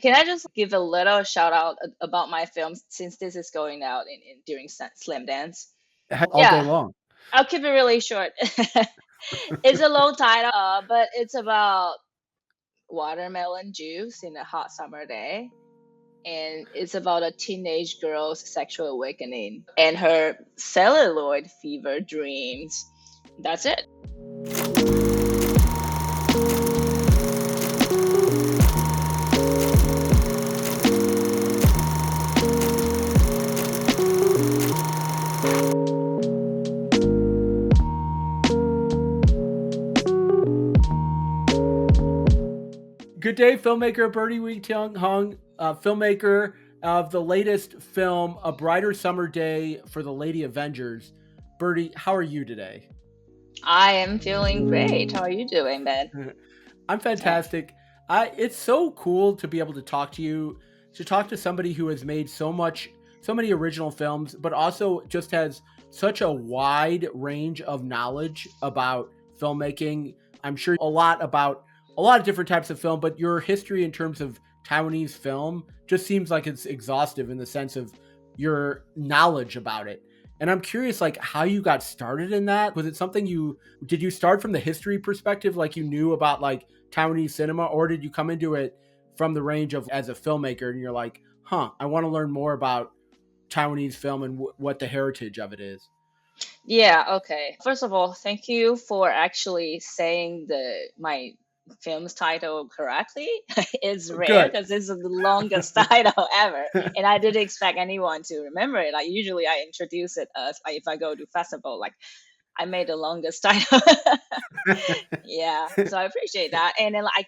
Can I just give a little shout out about my films since this is going out during Slamdance? All day Yeah, long. I'll keep it really short. It's a long title, but it's about watermelon juice in a hot summer day. And it's about a teenage girl's sexual awakening and her celluloid fever dreams. That's it. Good day, filmmaker Birdy Wei-Ting Hung, filmmaker of the latest film, A Brighter Summer Day for the Lady Avengers. Birdy, how are you today? I am feeling great. How are you doing, Ben? I'm Uh, fantastic. It's so cool to be able to talk to you, to talk to somebody who has made so many original films, but also just has such a wide range of knowledge about filmmaking. I'm sure about a lot of different types of film, but your history in terms of Taiwanese film just seems like it's exhaustive in the sense of your knowledge about it. And I'm curious, like, how you got started in that. Was it something you did you start from the history perspective, like you knew about like Taiwanese cinema, or did you come into it from the range of as a filmmaker and you're like, huh, I want to learn more about Taiwanese film and what the heritage of it is? yeah, okay. First of all, thank you for actually saying the my film's title correctly. It's rare Good. because this is the longest title ever, and I didn't expect anyone to remember it. Like usually, I introduce it as like, if I go to festival, like I made the longest title. Yeah, so I appreciate that. And then like,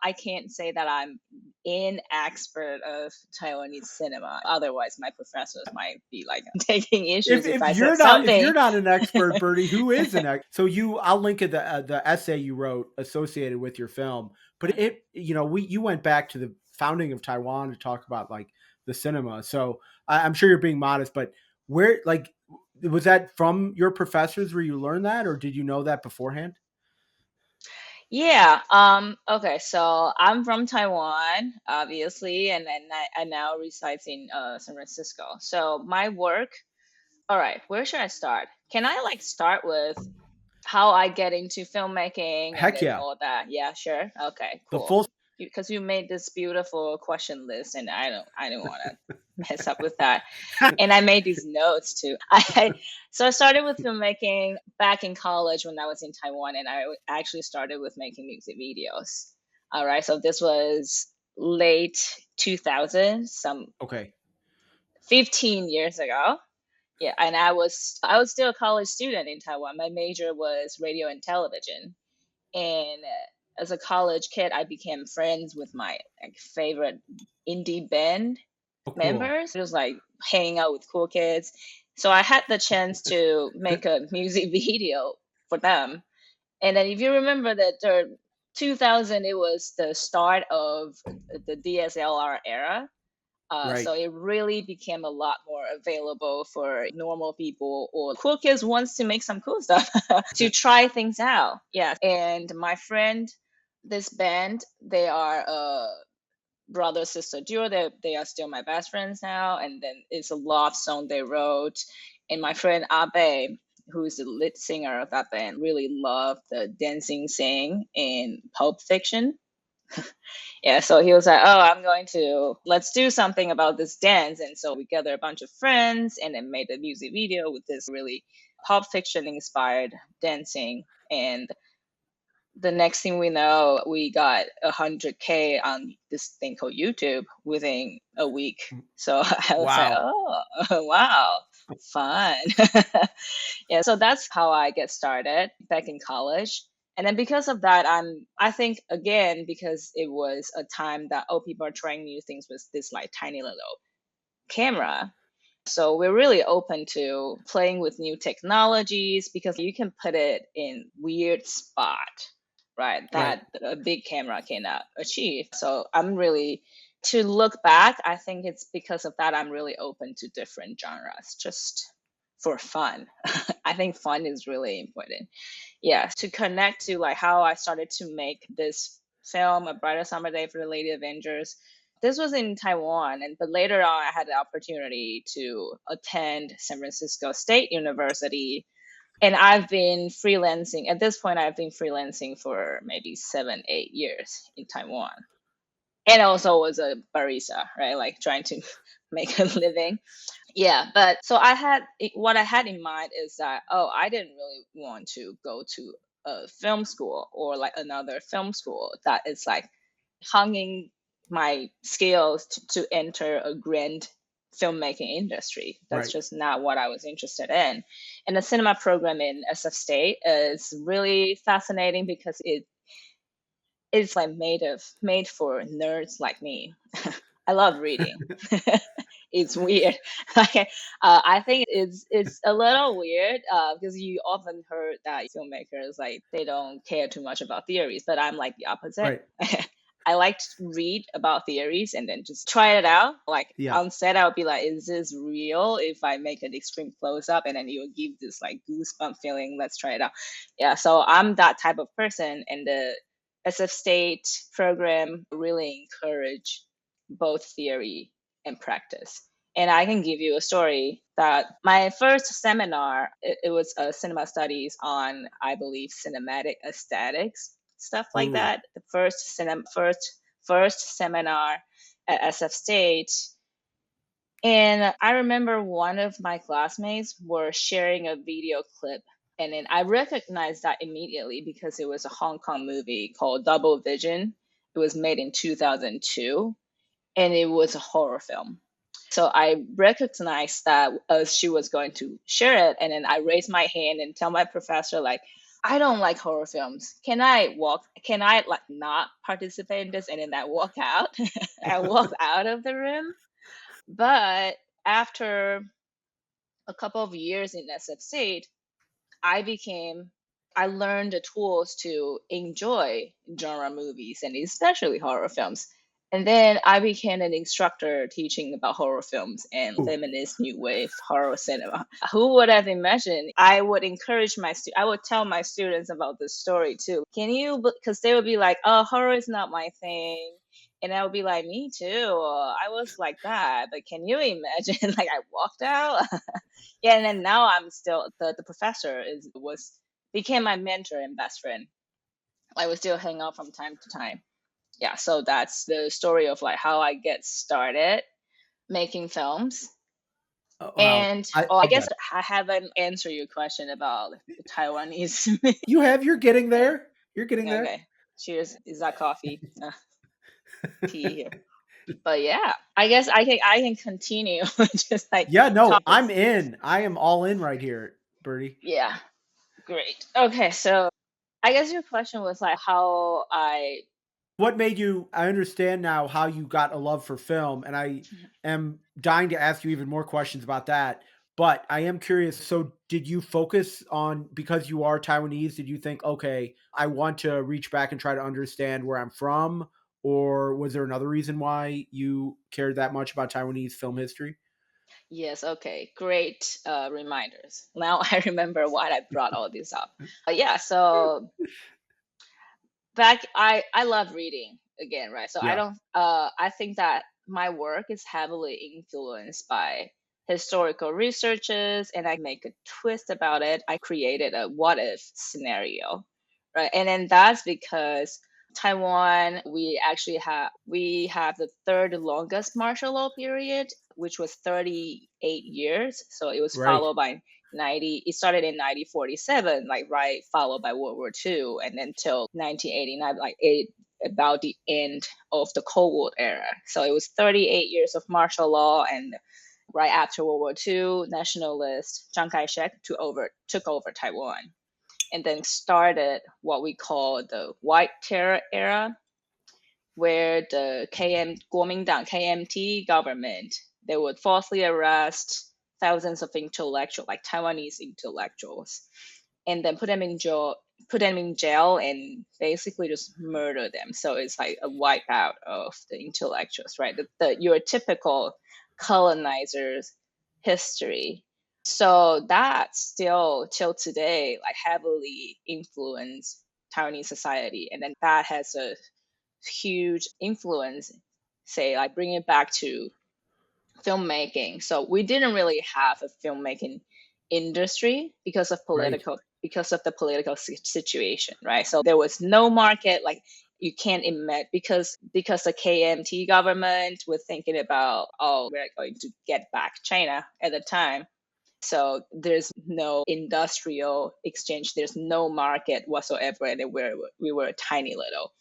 I can't say that I'm an expert of Taiwanese cinema. Otherwise, my professors might be like taking issues if if I said you're not if something. you're not an expert, Bertie, who is an expert? So I'll link at the essay you wrote associated with your film. But it we you went back to the founding of Taiwan to talk about like the cinema. So I'm sure you're being modest, but where like was that from your professors where you learned that, or did you know that beforehand? Yeah. Okay. So I'm from Taiwan, obviously, and then I now reside in San Francisco. So my work. All right. Where should I start? Can I like start with how I get into filmmaking and Heck then yeah, all that? Yeah. Sure. Okay. the Cool. full. Because you made this beautiful question list, and I don't want to mess up with that. And I made these notes too. So I started with filmmaking back in college when I was in Taiwan, and I actually started with making music videos. All right, so this was late 2000, some Okay. 15 years ago. Yeah, and I was still a college student in Taiwan. My major was radio and television, and as a college kid, I became friends with my like favorite indie band Oh, cool. members. It was like hanging out with cool kids. So I had the chance to make a music video for them. And then if you remember that the 2000, it was the start of the DSLR era. So Right. it really became a lot more available for normal people or cool kids wants to make some cool stuff to try things out. Yeah. And my friend, this band, they are brother sister duo. They are still my best friends now. And then it's a love song they wrote. And my friend Abe, who's the lead singer of that band, really loved the dancing sing in Pulp Fiction. Yeah, so he was like, "Oh, I'm going to let's do something about this dance." And so we gathered a bunch of friends and then made a music video with this really Pulp Fiction inspired dancing. And the next thing we know, we got 100K on this thing called YouTube within a week. So I was like, Wow. "Oh, wow, fun." Yeah, so that's how I get started back in college. And then because of that, I think again, because it was a time that oh people are trying new things with this like tiny little camera. So we're really open to playing with new technologies because you can put it in weird spot, right? Right. That a big camera cannot achieve. So I'm really to look back, I think it's because of that I'm really open to different genres just for fun. I think fun is really important. Yeah, to connect to like how I started to make this film, A Brighter Summer Day for the Lady Avengers. This was in Taiwan, and but later on, I had the opportunity to attend San Francisco State University, and I've been freelancing. At this point, I've been freelancing for maybe 7, 8 years in Taiwan, and also was a barista, right? Like trying to make a living. Yeah, but so what I had in mind is that, oh, I didn't really want to go to a film school or like another film school that is like hanging my skills to enter a grand filmmaking industry. That's Right. just not what I was interested in. And the cinema program in SF State is really fascinating because it is like made for nerds like me. I love reading. It's weird. Like, I think it's a little weird because you often heard that filmmakers like they don't care too much about theories, but I'm like the opposite. Right. I like to read about theories and then just try it out. Like Yeah. on set, I would be like, "Is this real?" If I make an extreme close up, and then you will give this like goosebump feeling. Let's try it out. Yeah, so I'm that type of person, and the SF State program really encourage both theory and practice. And I can give you a story that my first seminar, it was a cinema studies on, I believe, cinematic aesthetics, stuff like Ooh. that. The first seminar at SF State. And I remember one of my classmates were sharing a video clip, and then I recognized that immediately because it was a Hong Kong movie called Double Vision. It was made in 2002, and it was a horror film. So I recognized that as she was going to share it, and then I raised my hand and tell my professor like, I don't like horror films. Can I like not participate in this? And then I walk out. I walked out of the room. But after a couple of years in SFC, I became I learned the tools to enjoy genre movies and especially horror films. And then I became an instructor teaching about horror films and Ooh. feminist new wave horror cinema. Who would have imagined? I would encourage I would tell my students about this story too. Can you, because they would be like, oh, horror is not my thing. And I would be like, me too. I was like that. But can you imagine? Like, I walked out. Yeah, and then now I'm still the professor is was became my mentor and best friend. Like we still hang out from time to time. Yeah, so that's the story of like how I get started making films. Oh, wow. And I oh, I love guess that. I haven't answered your question about the Taiwanese. You're getting Yeah. there. You're getting there. Okay. Cheers. Is that coffee? Tea here. But yeah, I guess I can continue just like Yeah, no, talking. I'm in. I am all in right here, Birdie. Yeah, great. Okay, so I guess your question was like how I. What made you I understand now how you got a love for film, and I am dying to ask you even more questions about that. But I am curious, so did you focus on because you are Taiwanese, did you think, okay, I want to reach back and try to understand where I'm from? Or was there another reason why you cared that much about Taiwanese film history? Yes, okay, great reminders. Now I remember why I brought all this up. Yeah, so back I love reading again, right? So I Yeah, don't I think that my work is heavily influenced by historical researches, and I make a twist about it. I created a what if scenario, right? And then that's because Taiwan, we have the third longest martial law period, which was 38 years. So it was right. followed by 90, it started in 1947, like right followed by World War II, and then till 1989, like about the end of the Cold War era. So it was 38 years of martial law, and right after World War II, nationalist Chiang Kai-shek took over Taiwan, and then started what we call the White Terror era, where the Kuomintang KMT government, they would falsely arrest thousands of intellectuals, like Taiwanese intellectuals, and then put them in jail and basically just murder them. So it's like a wipeout of the intellectuals, right? Your typical colonizers history. So that still till today like heavily influenced Taiwanese society, and then that has a huge influence say like bring it back to filmmaking. So we didn't really have a filmmaking industry Right. because of the political situation, right? So there was no market. Like you can't imagine because the KMT government was thinking about, oh, we're going to get back China at the time. So there's no industrial exchange. There's no market whatsoever, and we were a tiny little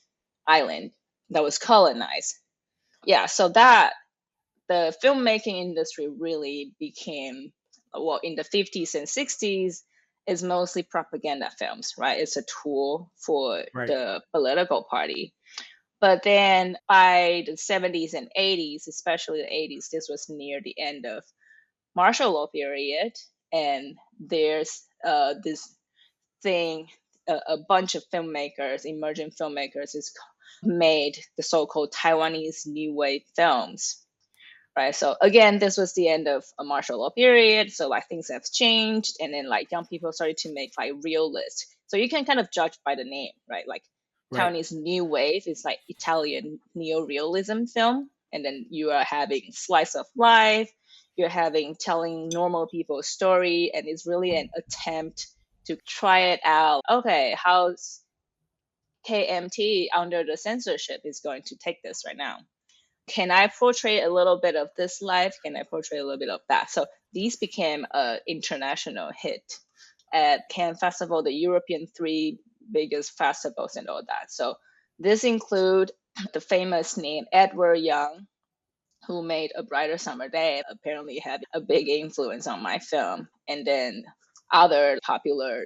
island that was colonized. Yeah, so that the filmmaking industry really became, well, in the 50s and 60s, is mostly propaganda films, right? It's a tool for Right. the political party. But then by the 70s and 80s, especially the 80s, this was near the end of martial law period, and there's this thing, a bunch of filmmakers, emerging filmmakers, is made the so-called Taiwanese new wave films, right? So again, this was the end of a martial law period, so like things have changed, and then like young people started to make like realist. So you can kind of judge by the name, right? Like Right. Taiwanese new wave is like Italian neo-realism film, and then you are having slice of life, you're having telling normal people's story, and it's really an attempt to try it out. Okay, how's KMT under the censorship is going to take this right now? Can I portray a little bit of this life? Can I portray a little bit of that? So these became an international hit at Cannes Festival, the European three biggest festivals and all that. So this include the famous name Edward Young, who made A Brighter Summer Day, apparently had a big influence on my film. And then other popular,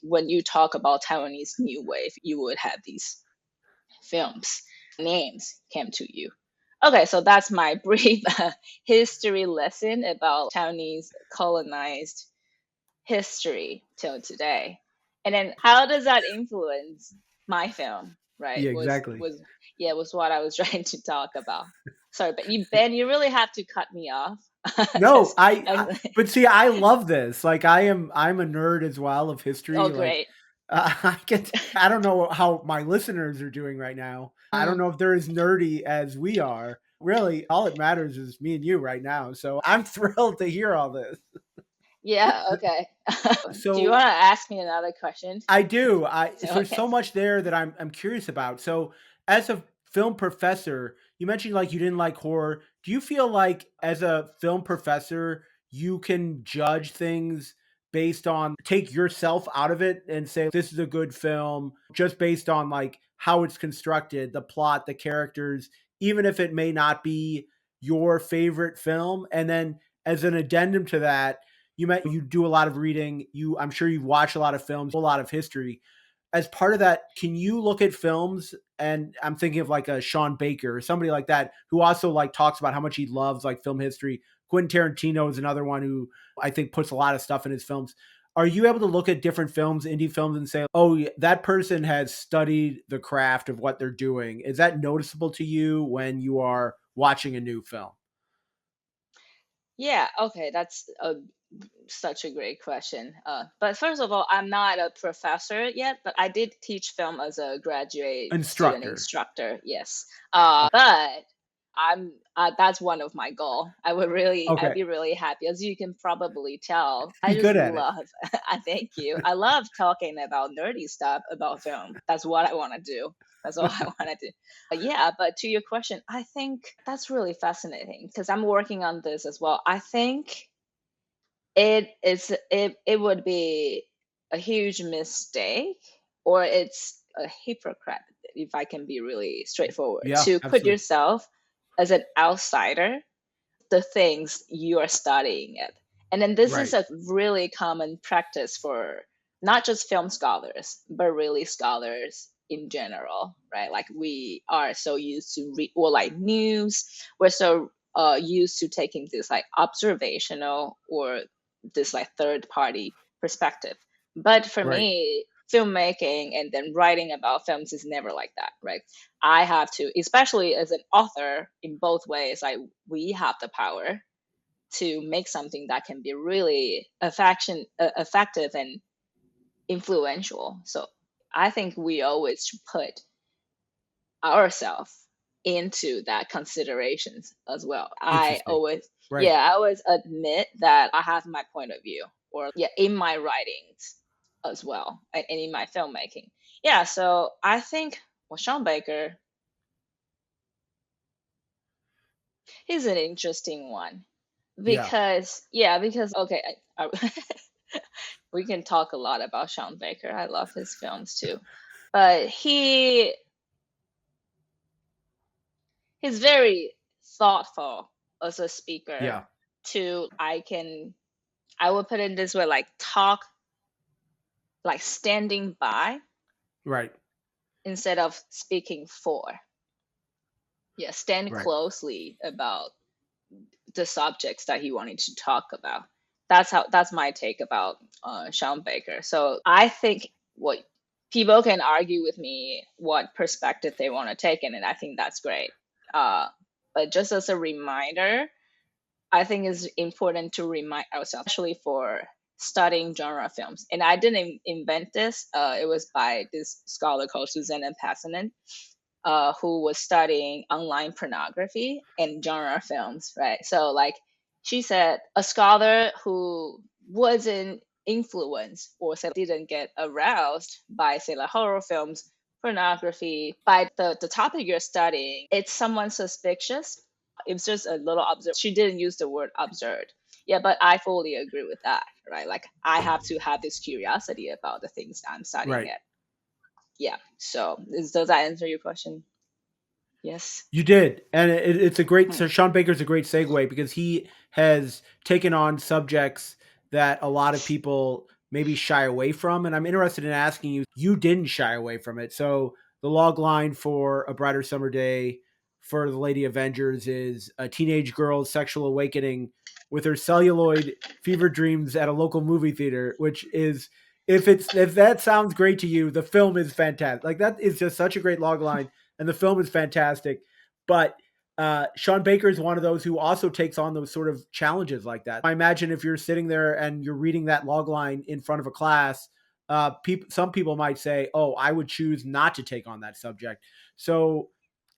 when you talk about Taiwanese new wave, you would have these films names came to you. Okay, so that's my brief history lesson about Taiwanese colonized history till today. And then how does that influence my film, right? Yeah, exactly. Was what I was trying to talk about. Sorry, but Ben, you really have to cut me off. No, 'Cause I'm, but see, I love this. Like, I'm a nerd as well of history. oh, Like, great. I don't know how my listeners are doing right now. I don't Mm, know if they're as nerdy as we are. Really, all it matters is me and you right now. So I'm thrilled to hear all this. yeah, okay. Do you So want to ask me another question? I do. So there's Okay. so much there that I'm curious about. So as a film professor, you mentioned like you didn't like horror. Do you feel like as a film professor you can judge things based on take yourself out of it and say this is a good film just based on like how it's constructed, the plot, the characters, even if it may not be your favorite film? And then as an addendum to that, you do a lot of reading. I'm sure you've watched a lot of films, a lot of history. As part of that, can you look at films, and I'm thinking of like a Sean Baker or somebody like that who also like talks about how much he loves like film history. Quentin Tarantino is another one who I think puts a lot of stuff in his films. Are you able to look at different films, indie films, and say, "Oh, yeah, that person has studied the craft of what they're doing"? Is that noticeable to you when you are watching a new film? Yeah, okay, that's such a great question. But first of all, I'm not a professor yet, but I did teach film as a graduate student Instructor. instructor. Yes. But that's one of my goal. I'd Okay. be really happy. As you can probably tell, I Be just good at it. love, I thank you. I love talking about nerdy stuff about film. That's what I want to do. That's all I want to do. Yeah, but to your question, I think that's really fascinating because I'm working on this as well. I think it would be a huge mistake, or it's a hypocrite, if I can be really straightforward, Yeah, to put absolutely. yourself as an outsider the things you are studying it. And then this is Right. a really common practice for not just film scholars, but really scholars in general, right? Like we are so used to read or like news, we're so used to taking this like observational or this like third party perspective. But for Right. me, filmmaking and then writing about films is never like that, right? I have to, especially as an author, in both ways, like we have the power to make something that can be really effective and influential. So I think we always should put ourselves into that considerations as well. I Interesting. always, Right. yeah, I always admit that I have my point of view, or yeah, in my writings as well, and in my filmmaking. Yeah, so I think, well, Sean Baker, he's an interesting one Yeah. because, yeah, because okay, we can talk a lot about Sean Baker. I love his films too, but he's very thoughtful as a speaker. Yeah. To I would put it this way, like talk, like standing by Right. instead of speaking for. Yeah, stand Right. closely about the subjects that he wanted to talk about. That's my take about Sean Baker. So I think what people can argue with me what perspective they want to take in, and I think that's great. Uh, but just as a reminder, I think it's important to remind ourselves, especially for studying genre films. And I didn't invent this. It was by this scholar called Susanna Passanen, who was studying online pornography and genre films, right? So, like, she said, a scholar who wasn't influenced or say didn't get aroused by say like horror films, pornography, by the topic you're studying, it's someone suspicious. It's just a little absurd. She didn't use the word absurd. Yeah, but I fully agree with that, right? Like I have to have this curiosity about the things I'm studying Right. at. Yeah. So does that answer your question? Yes. You did, and it's a great. Hmm. So Sean Baker's a great segue because he has taken on subjects that a lot of people maybe shy away from, and I'm interested in asking you. You didn't shy away from it, so the log line for A Brighter Summer Day for the Lady Avengers is a teenage girl's sexual awakening with her celluloid fever dreams at a local movie theater, which is if that sounds great to you, the film is fantastic. Like that is just such a great log line, and the film is fantastic. But Sean Baker is one of those who also takes on those sort of challenges like that. I imagine if you're sitting there and you're reading that log line in front of a class, some people might say, "Oh, I would choose not to take on that subject." So,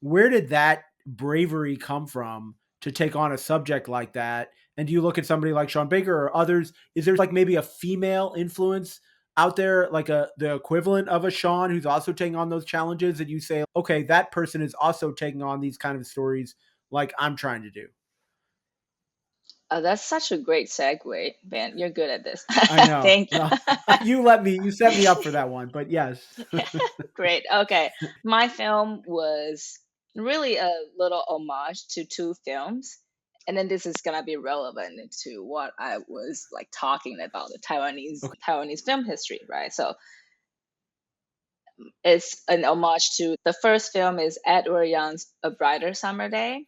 where did that bravery come from to take on a subject like that? And do you look at somebody like Sean Baker or others? Is there like maybe a female influence out there, like the equivalent of a Sean who's also taking on those challenges that you say, okay, that person is also taking on these kind of stories like I'm trying to do? That's such a great segue, Ben. You're good at this. I know. Thank you. Well, you set me up for that one, but yes. Great. Okay. My film was really a little homage to two films. And then this is gonna be relevant to what I was like talking about, the Okay. Taiwanese film history, right? So it's an homage to the first film is Edward Young's A Brighter Summer Day,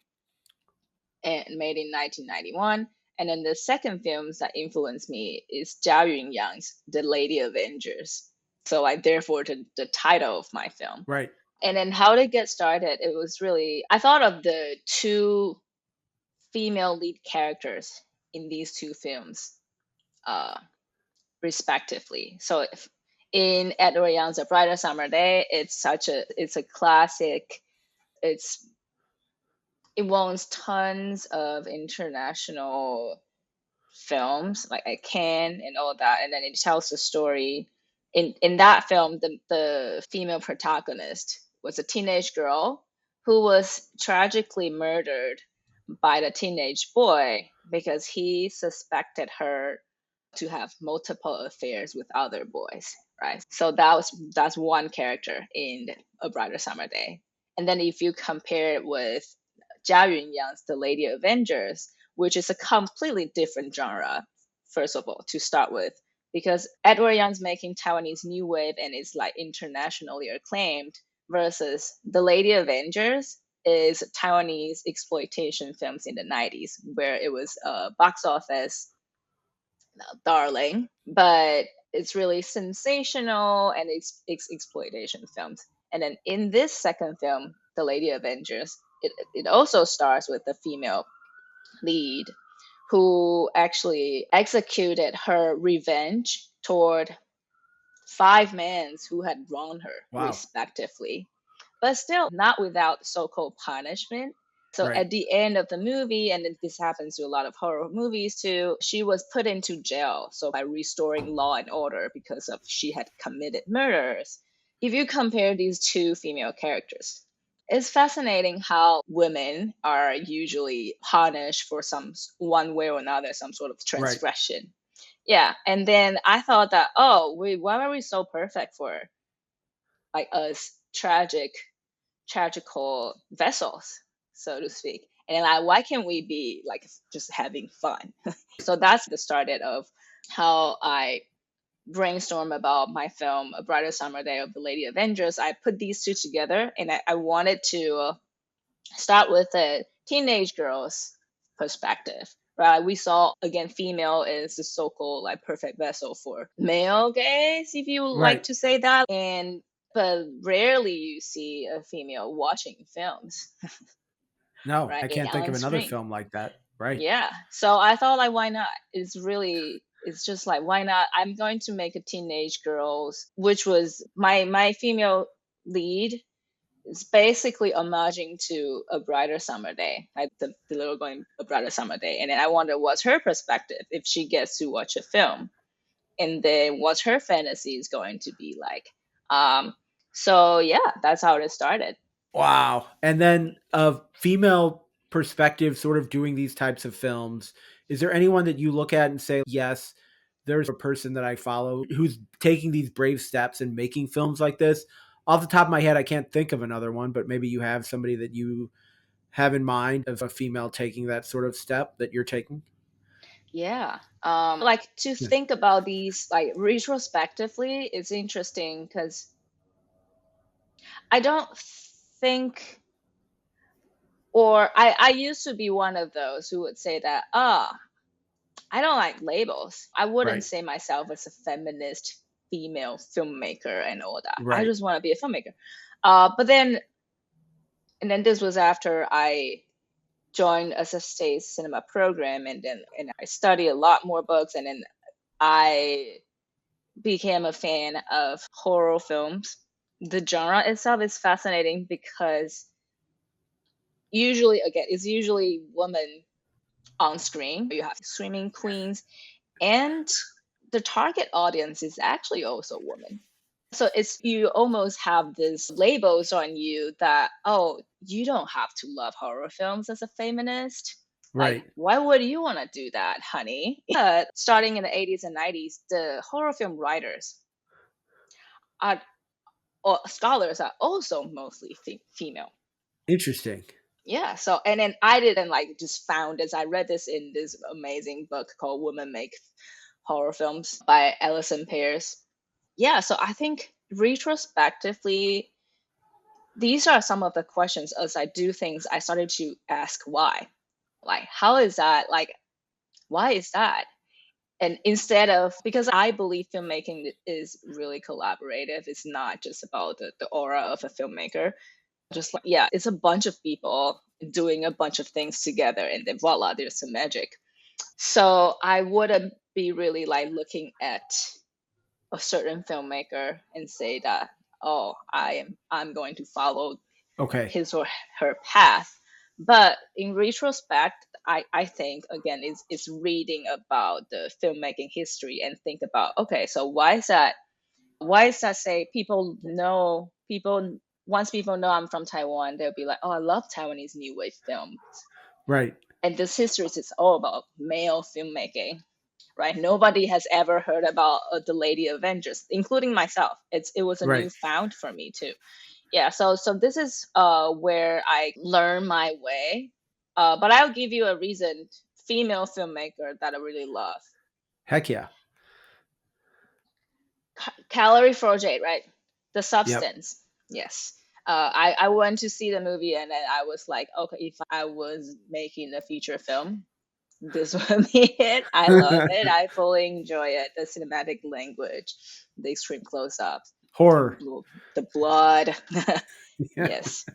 and made in 1991. And then the second films that influenced me is Jia Yun's The Lady Avengers. So like therefore the title of my film. Right. And then how to get started, it was really I thought of the two female lead characters in these two films, uh, respectively. So if, in Edward Young's A Brighter Summer Day, it's a classic. It's it won tons of international films like at Cannes and all that, and then it tells the story. In that film, the female protagonist was a teenage girl who was tragically murdered by the teenage boy because he suspected her to have multiple affairs with other boys, right? So that's one character in A Brighter Summer Day. And then if you compare it with Jia Yunyang's The Lady Avengers, which is a completely different genre, first of all, to start with, because Edward Young's making Taiwanese new wave and is like internationally acclaimed, versus The Lady Avengers is Taiwanese exploitation films in the 90s, where it was a box office darling, but it's really sensational and it's exploitation films. And then in this second film, The Lady Avengers, it also stars with the female lead who actually executed her revenge toward five men who had wronged her, Wow. respectively. but still not without so-called punishment. So Right. at the end of the movie, and this happens to a lot of horror movies too, she was put into jail. So by restoring law and order because of she had committed murders. If you compare these two female characters, it's fascinating how women are usually punished for some one way or another, some sort of Right. transgression. Yeah, and then I thought that, oh, why are we so perfect for like us tragical vessels, so to speak? And like, why can't we be like just having fun? So that's the started of how I brainstorm about my film A Brighter Summer Day of the Lady Avengers. I put these two together, and I wanted to start with a teenage girl's perspective. Right, we saw again, female is the so-called like perfect vessel for male gaze, if you like Right. to say that, and but rarely you see a female watching films, No, right, I can't think on of another screen. film like that. Right. Yeah, so I thought like, why not? It's just like, why not? I'm going to make a teenage girls, which was my female lead. It's basically homaging to A Brighter Summer Day, like the little going A Brighter Summer Day. And then I wonder what's her perspective if she gets to watch a film, and then what's her fantasy is going to be like. So yeah, that's how it started. Wow. And then a female perspective sort of doing these types of films. Is there anyone that you look at and say, yes, there's a person that I follow who's taking these brave steps and making films like this? Off the top of my head, I can't think of another one, but maybe you have somebody that you have in mind of a female taking that sort of step that you're taking. Yeah. Like to Yeah. think about these like retrospectively is interesting because I don't think, or I used to be one of those who would say that, I don't like labels. I wouldn't Right. say myself as a feminist female filmmaker and all that. I Right. just want to be a filmmaker. But then, and then this was after I joined as a state cinema program, and then and I studied a lot more books, and then I became a fan of horror films. The genre itself is fascinating because usually, again, it's usually women on screen. You have screaming queens, and the target audience is actually also women. So it's you almost have this labels on you that, oh, you don't have to love horror films as a feminist. Like, Right. why would you want to do that, honey? But starting in the 80s and 90s, the horror film writers are, or scholars are also mostly female. Interesting. Yeah. So, and then I didn't like just found this. I read this in this amazing book called Women Make Horror Films by Alison Pearce. Yeah. So I think retrospectively, these are some of the questions as I do things, I started to ask why. Like, how is that? Like, why is that? And instead of, because I believe filmmaking is really collaborative, it's not just about the aura of a filmmaker. Just like, yeah, it's a bunch of people doing a bunch of things together, and then voila, there's some magic. So I wouldn't be really like looking at a certain filmmaker and say that, oh, I'm going to follow Okay. his or her path. But in retrospect, I think again it's reading about the filmmaking history and think about, okay, so why is that say people once people know I'm from Taiwan, they'll be like, oh, I love Taiwanese new wave films. Right. And this history is all about male filmmaking, right? Nobody has ever heard about the Lady Avengers, including myself. It was a new Right. found for me too. Yeah, so this is where I learn my way. But I'll give you a recent female filmmaker that I really love. Heck yeah. Calorie Project, right? The Yep. Substance. Yes. I went to see the movie, and then I was like, okay, if I was making a feature film, this would be it. I love it. I fully enjoy it. The cinematic language, the extreme close-ups, the Horror. the blood. Yeah. Yes.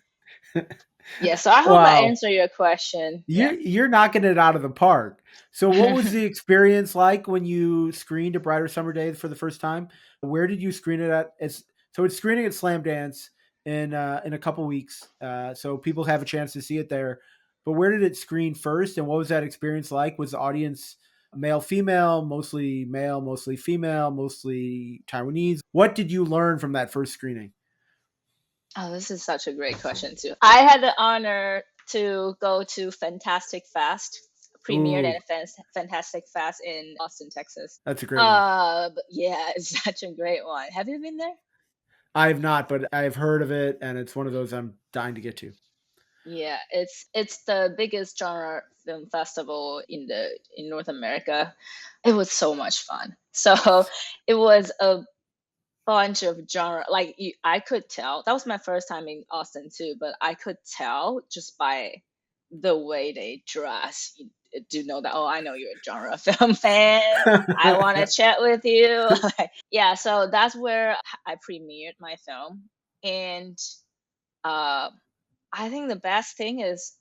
Yes. So I hope I Wow. answer your question. Yeah. You're knocking it out of the park. So what was the experience like when you screened A Brighter Summer Day for the first time? Where did you screen it at? So it's screening at Slamdance in a couple weeks, so people have a chance to see it there. But where did it screen first, and what was that experience like? Was the audience male, female, mostly male, mostly female, mostly Taiwanese? What did you learn from that first screening? Oh, this is such a great question too. I had the honor to go to Fantastic Fest, premiered Ooh, at Fantastic Fest in Austin, Texas. that's a great one. But yeah, it's such a great one. Have you been there? I have not, but I've heard of it, and it's one of those I'm dying to get to. Yeah, it's the biggest genre film festival in North America. It was so much fun. So it was a bunch of genre, like I could tell that was my first time in Austin too, but I could tell just by the way they dress. You do know that, oh, I know you're a genre film fan. I want to chat with you. Like, yeah, so that's where I premiered my film. And uh, I think the best thing is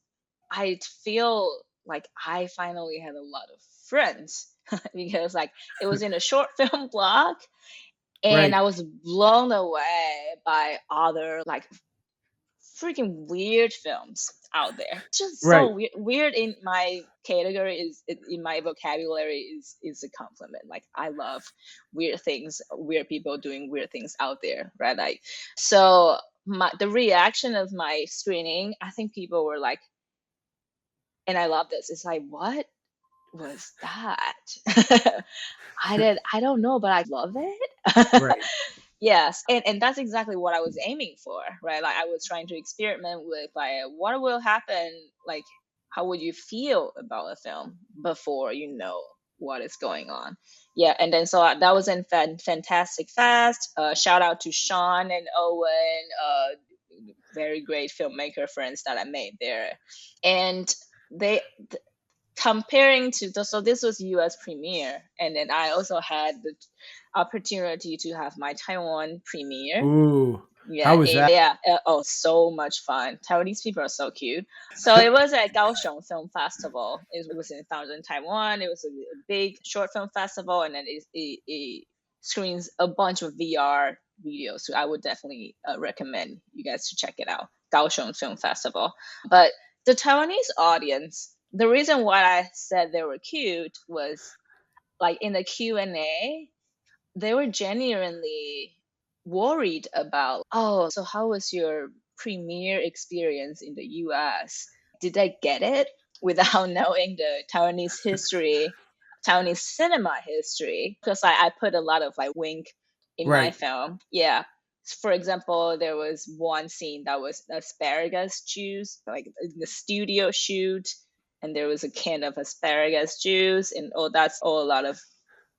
I feel like I finally had a lot of friends because like it was in a short film blog, and Right, I was blown away by other like freaking weird films out there. Just so right, weird in my category in my vocabulary is a compliment. Like I love weird things, weird people doing weird things out there, right? Like so the reaction of my screening, I think people were like, and I love this. It's like, what was that? I don't know, but I love it. right. Yes, and that's exactly what I was aiming for, right? Like I was trying to experiment with like what will happen, like how would you feel about a film before you know what is going on. Yeah, and then so that was in Fantastic Fast. Shout out to Sean and Owen, very great filmmaker friends that I made there, and they comparing to so this was US premiere, and then I also had the opportunity to have my Taiwan premiere. Ooh, Yeah, how was that? yeah. Oh, so much fun. Taiwanese people are so cute. So it was at Kaohsiung Film Festival. It was in founded in Taiwan. It was a big short film festival, and then it screens a bunch of VR videos. So I would definitely recommend you guys to check it out. Kaohsiung Film Festival. But the Taiwanese audience, the reason why I said they were cute was like in the Q&A, they were genuinely worried about, oh, so how was your premiere experience in the US? Did I get it without knowing the Taiwanese history, Taiwanese cinema history? Because I put a lot of like wink in my Right. film. Yeah. For example, there was one scene that was asparagus juice, like in the studio shoot, and there was a can of asparagus juice, and oh, that's all a lot of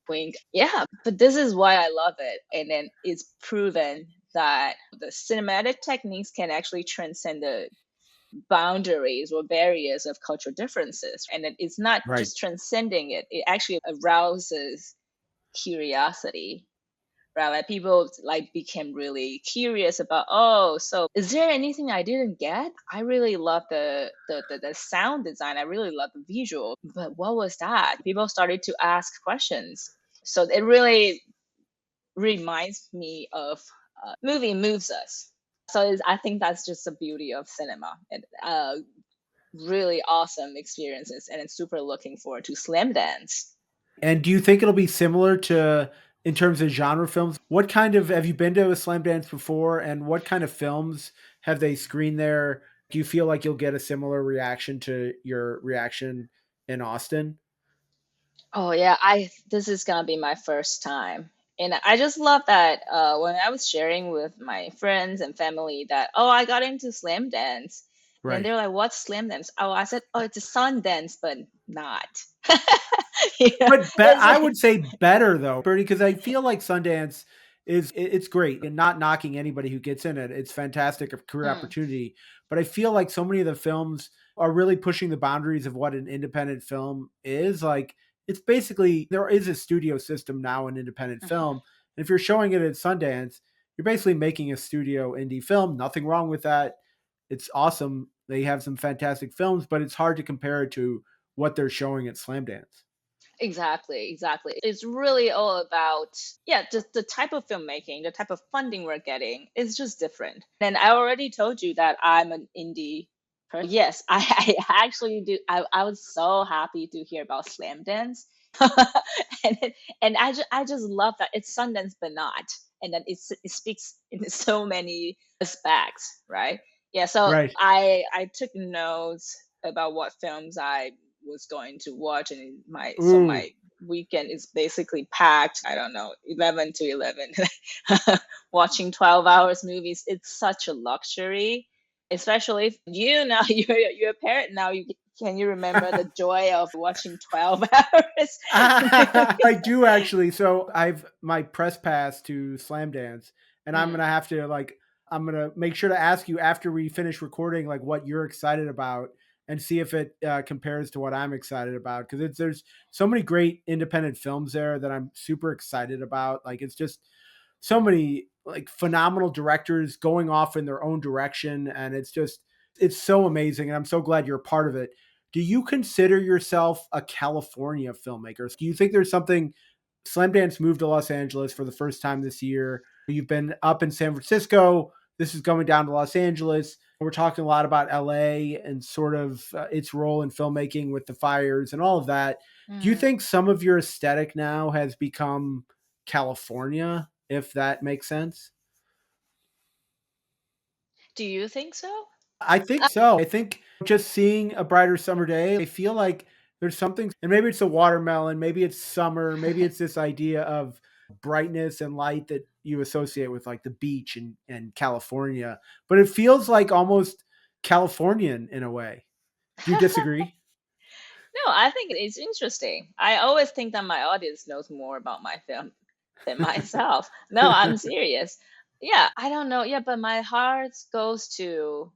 wink. Yeah, but this is why I love it. And then it's proven that the cinematic techniques can actually transcend the boundaries or barriers of cultural differences. And it's not Right. just transcending it, it actually arouses curiosity. Right, like people like became really curious about, oh, so is there anything I didn't get? I really love the sound design. I really love the visual, but what was that? People started to ask questions. So it really reminds me of movie moves us. So I think that's just the beauty of cinema. And really awesome experiences, and I'm super looking forward to Slam Dance. And do you think it'll be similar to in terms of genre films? What kind of have you been to a slam dance before, and what kind of films have they screened there? Do you feel like you'll get a similar reaction to your reaction in Austin? Oh yeah, I this is gonna be my first time. And I just love that when I was sharing with my friends and family that, oh, I got into slam dance. And Right. they're like, what's slam dance? Oh, I said, oh, it's a sun dance, but not. Yeah, But I it's would say better though, Birdie, because I feel like Sundance it's great and not knocking anybody who gets in it. It's fantastic a career mm, opportunity. But I feel like so many of the films are really pushing the boundaries of what an independent film is. Like it's basically there is a studio system now in independent mhm. film. And if you're showing it at Sundance, you're basically making a studio indie film. Nothing wrong with that. It's awesome. They have some fantastic films, but it's hard to compare it to what they're showing at Slamdance. Exactly, exactly. It's really all about, yeah, just the type of filmmaking, the type of funding we're getting is just different. And I already told you that I'm an indie person. Yes, I actually do. I was so happy to hear about Slamdance. and I just love that it's Sundance but not. And then it speaks in so many aspects, right? Yeah, so Right. I took notes about what films I was going to watch, and Ooh. my weekend is basically packed. I don't know, 11 to 11. Watching 12 hours movies, it's such a luxury, especially if you now you're a parent now. Can you remember the joy of watching 12 hours movie? I do actually. So I've my press pass to Slamdance, and I'm Mm, gonna have to like I'm gonna make sure to ask you after we finish recording like what you're excited about and see if it compares to what I'm excited about because it's there's so many great independent films there that I'm super excited about. Like it's just so many like phenomenal directors going off in their own direction, and it's so amazing, and I'm so glad you're a part of it. Do you consider yourself a California filmmaker? Do you think there's something Slamdance moved to Los Angeles for the first time this year? You've been up in San Francisco. This is going down to Los Angeles. We're talking a lot about LA and sort of its role in filmmaking with the fires and all of that. Do you mm. think some of your aesthetic now has become California, if that makes sense? Do you think so? I think so. I think just seeing a brighter summer day, I feel like there's something, and maybe it's a watermelon, maybe it's summer, maybe it's this idea of brightness and light that you associate with like the beach and California, but it feels like almost Californian in a way. Do you disagree? No, I think it's interesting. I always think that my audience knows more about my film than myself. No, I'm serious. Yeah, I don't know. Yeah, but my heart goes to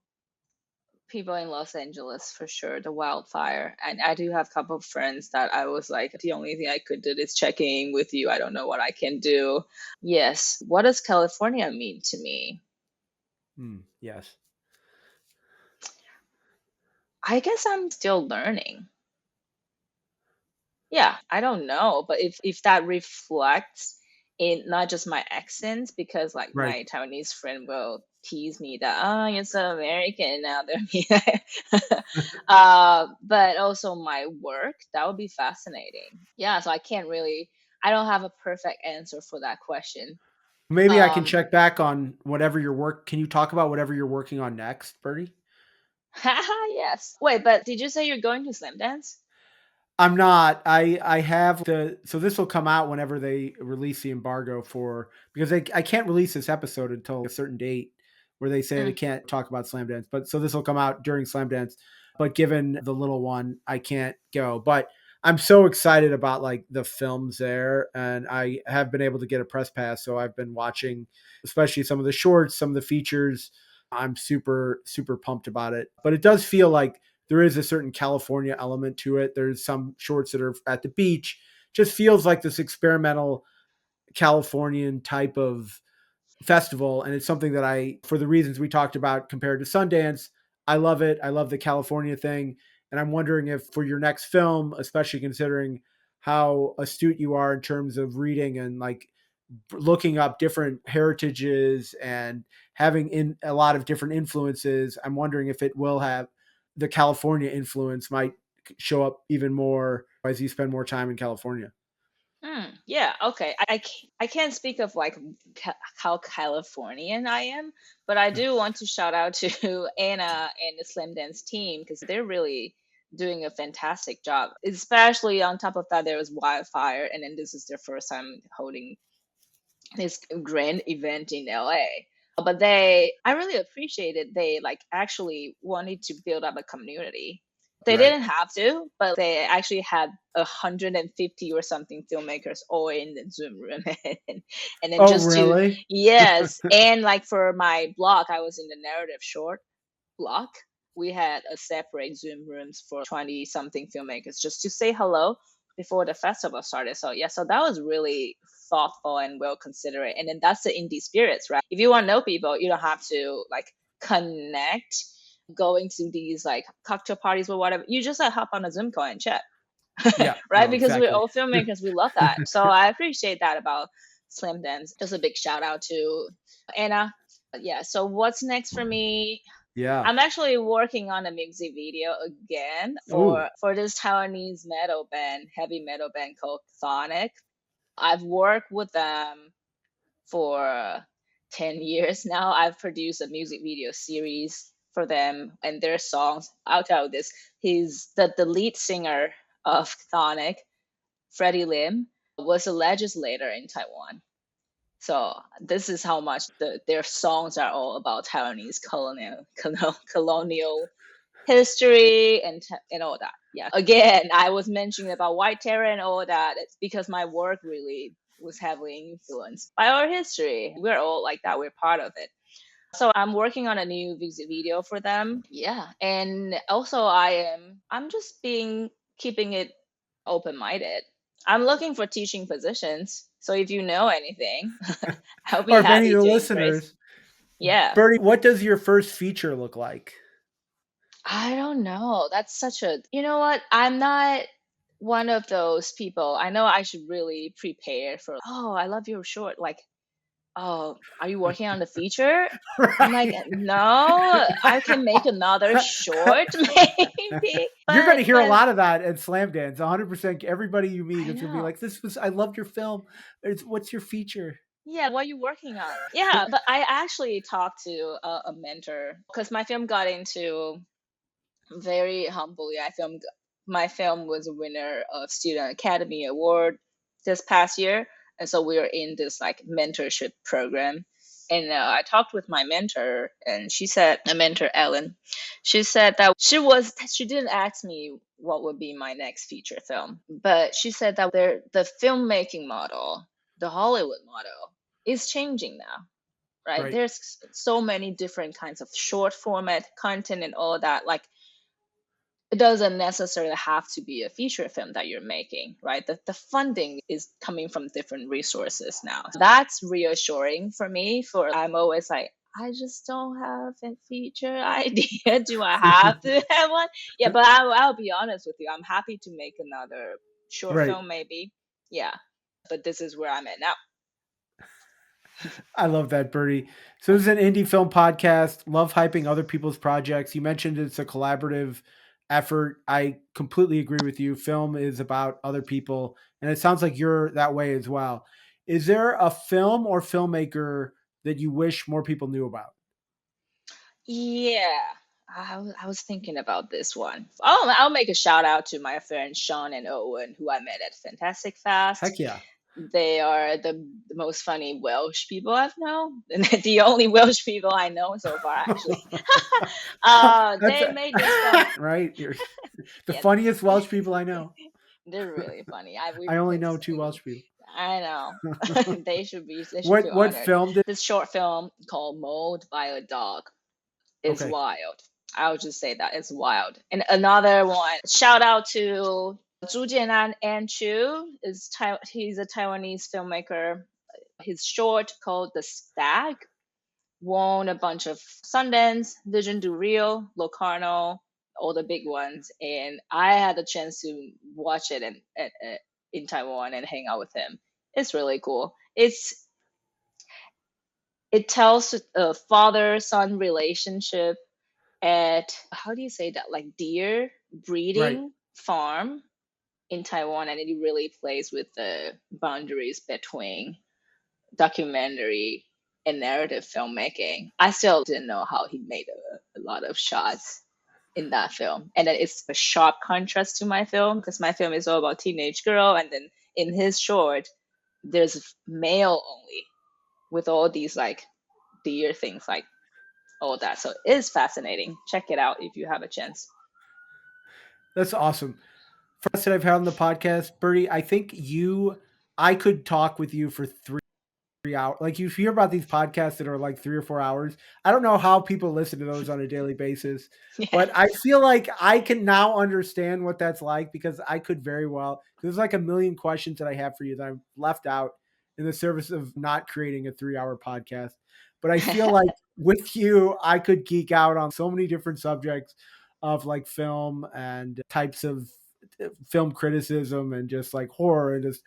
people in Los Angeles for sure, the wildfire. And I do have a couple of friends that I was like, the only thing I could do is check in with you. I don't know what I can do. Yes. What does California mean to me? Yes. I guess I'm still learning. Yeah, I don't know, but if that reflects in not just my accents, because like Right. my Taiwanese friend will tease me that oh you're so American now, but also my work, that would be fascinating. Yeah, so I don't have a perfect answer for that question. Maybe I can Um, check back on whatever your work. Can you talk about whatever you're working on next, Birdie? haha, yes. Wait, but did you say you're going to Slam Dance? I'm not. I have the so this will come out whenever they release the embargo for because I can't release this episode until a certain date where they say they Mm, can't talk about Slam Dance. But so this will come out during Slam Dance. But given the little one, I can't go. But I'm so excited about like the films there, and I have been able to get a press pass, so I've been watching, especially some of the shorts, some of the features. I'm super pumped about it. But it does feel like there is a certain California element to it. There's some shorts that are at the beach. Just feels like this experimental Californian type of festival. And it's something that for the reasons we talked about compared to Sundance, I love it. I love the California thing. And I'm wondering if for your next film, especially considering how astute you are in terms of reading and like looking up different heritages and having in a lot of different influences, I'm wondering if it will have the California influence might show up even more as you spend more time in California. yeah, okay. I can't speak of like how Californian I am, but I do want to shout out to Anna and the Slim Dance team because they're really doing a fantastic job. Especially on top of that, there was wildfire, and then this is their first time holding this grand event in LA. But I really appreciated they like actually wanted to build up a community. They Right. didn't have to, but they actually had 150 or something filmmakers all in the Zoom room, and then Oh, just to really? yes, and like for my blog, I was in the narrative short block, we had a separate Zoom rooms for 20 something filmmakers just to say hello before the festival started. So yeah, so that was really thoughtful and well considerate. And then that's the indie spirits, right? If you want to know people, you don't have to like connect going to these like cocktail parties or whatever. You just hop on a Zoom call and chat. Yeah. right? No, Because we're exactly. all filmmakers, we love that. So I appreciate that about Slamdance. Just a big shout out to Anna. Yeah. So what's next for me? Yeah. I'm actually working on a music video again Ooh. for this Taiwanese metal band, heavy metal band called Sonic. I've worked with them for 10 years now. I've produced a music video series for them and their songs. I'll tell you this. He's the lead singer of Sonic, Freddie Lim, was a legislator in Taiwan. So this is how much their songs are all about Taiwanese colonial history and all that. Yeah. Again, I was mentioning about white terror and all that. It's because my work really was heavily influenced by our history. We're all like that. We're part of it. So I'm working on a new music video for them. Yeah. And also I'm just being keeping it open minded. I'm looking for teaching positions. So if you know anything, I'll be Or if any of happy the to embrace. listeners, Yeah. Birdie, what does your first feature look like? I don't know. That's such a, you know what? I'm not one of those people. I know I should really prepare for, oh, I love your short. Like, oh, are you working on the feature? I'm like, Right. no, I can make another short maybe. You're going But to hear a lot of that at Slamdance. 100%. Everybody you meet I is going to be know. like, I loved your film. What's your feature? Yeah, what are you working on? Yeah, but I actually talked to a mentor because my film got into very humbly. My film was a winner of Student Academy Award this past year, and so we are in this like mentorship program. And I talked with my mentor, and she said, my mentor Ellen, she said that she didn't ask me what would be my next feature film, but she said that the filmmaking model, the Hollywood model, is changing now, right? Right. There's so many different kinds of short format content and all that. Like it doesn't necessarily have to be a feature film that you're making, right? The funding is coming from different resources now. That's reassuring for me. For I'm always like, I just don't have a feature idea. Do I have to have one? Yeah, but I'll be honest with you. I'm happy to make another short Right. film, maybe. Yeah, but this is where I'm at now. I love that, Birdie. So this is an indie film podcast. Love hyping other people's projects. You mentioned it's a collaborative effort. I completely agree with you. Film is about other people, and it sounds like you're that way as well. Is there a film or filmmaker that you wish more people knew about? Yeah, I was thinking about this one. Oh, I'll make a shout out to my friends Sean and Owen, who I met at Fantastic Fast. Heck yeah. They are the most funny Welsh people I've known, and the only Welsh people I know so far, actually. That's They made this film. right. You're the Yeah, funniest Welsh people I know. they're really funny. I only know two Welsh people. I know. They should feel What honored. film did? This short film called Mauled by a Dog is Okay. wild. I'll just say that it's wild. And another one, shout out to Zhu Jianan and Chu he's a Taiwanese filmmaker. His short called The Stag won a bunch of Sundance, Vision do Rio, Locarno, all the big ones. And I had the chance to watch it in Taiwan and hang out with him. It's really cool. It tells a father son relationship at, how do you say that, like deer Right. breeding farm in Taiwan, and it really plays with the boundaries between documentary and narrative filmmaking. I still didn't know how he made a lot of shots in that film, and then it's a sharp contrast to my film because my film is all about teenage girl, and then in his short there's male only with all these like deer things, like all that. So it is fascinating. Check it out if you have a chance. That's awesome. First that I've had on the podcast, Bertie, I could talk with you for 3 hours. Like you hear about these podcasts that are like 3 or 4 hours. I don't know how people listen to those on a daily basis, Yeah. but I feel like I can now understand what that's like because I could very well. There's like a million questions that I have for you that I've left out in the service of not creating a 3 hour podcast. But I feel like with you, I could geek out on so many different subjects of like film and types of film criticism and just like horror and just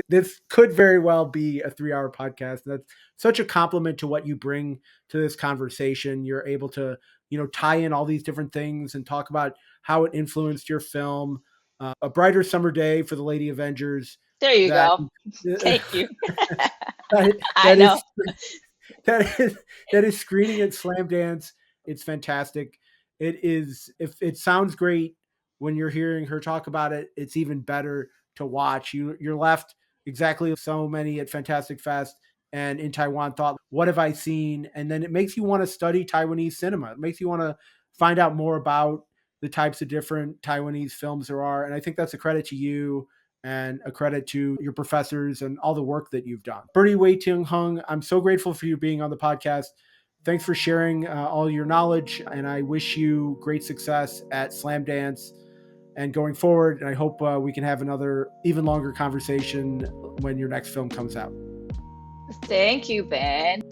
this could very well be a 3 hour podcast. That's such a compliment to what you bring to this conversation. You're able to, tie in all these different things and talk about how it influenced your film. A brighter summer day for the Lady Avengers. There you That go. Thank you. that, I that know. is that is screening at Slamdance. It's fantastic. It is. If it sounds great when you're hearing her talk about it, it's even better to watch. You're left exactly so many at Fantastic Fest and in Taiwan thought, what have I seen? And then it makes you want to study Taiwanese cinema. It makes you want to find out more about the types of different Taiwanese films there are. And I think that's a credit to you and a credit to your professors and all the work that you've done. Birdy Wei-Ting Hung, I'm so grateful for you being on the podcast. Thanks for sharing all your knowledge, and I wish you great success at Slamdance and going forward. And I hope we can have another even longer conversation when your next film comes out. Thank you, Ben.